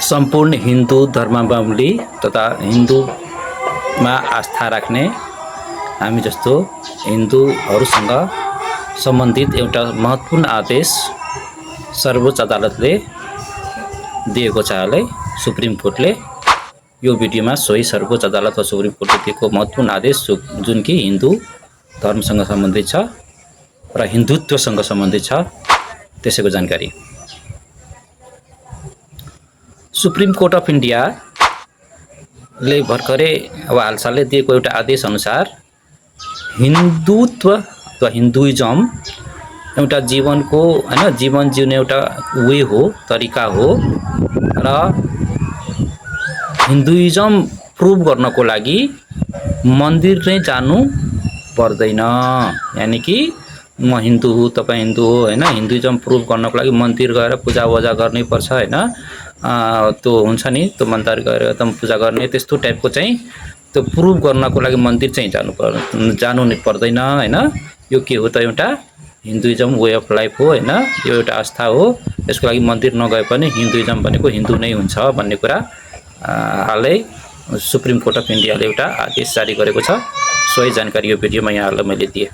सम्पूर्ण हिन्दू धर्मावलम्बी तथा हिन्दूमा आस्था राख्ने हामी जस्तो हिन्दूहरूसँग सम्बन्धित एउटा महत्त्वपूर्ण आदेश सर्वोच्च अदालतले दिएको छ। हालै सुप्रिम कोर्टले यो भिडियोमा सोही सर्वोच्च अदालत वा सुप्रिम कोर्टले दिएको महत्त्वपूर्ण आदेश जुन कि हिन्दू धर्मसँग सम्बन्धित छ र हिन्दुत्वसँग सम्बन्धित छ त्यसैको जानकारी। सुप्रिम कोर्ट अफ इन्डिया ले भर्खरै अब हालसालै दिएको एउटा आदेश अनुसार हिन्दुत्व अथवा हिन्दुइजम एउटा जीवनको हैन जीवन जिउने एउटा वे हो, तरिका हो र हिन्दुइजम प्रुभ गर्नको लागि मन्दिर नै जानु पर्दैन। यानी कि म हिन्दू हो, तपाई हिन्दू हो हैन, हिन्दुइजम प्रुभ गर्नको लागि मन्दिर गएर पूजावजा गर्नै पर्छ हैन। त्यो हुन्छ नि, त्यो मन्दिर गएर एकदम पूजा गर्ने त्यस्तो टाइपको चाहिँ त्यो प्रुभ गर्नको लागि मन्दिर चाहिँ जानु नै पर्दैन हैन। यो के हो त, एउटा हिन्दुइजम वे अफ लाइफ हो हैन, यो एउटा आस्था हो। यसको लागि मन्दिर नगए पनि हिन्दुइजम भनेको हिन्दू नै हुन्छ भन्ने कुरा हालै सुप्रिम कोर्ट अफ इन्डियाले एउटा आदेश जारी गरेको छ। सोही जानकारी यो भिडियोमा यहाँलाई मैले दिएँ।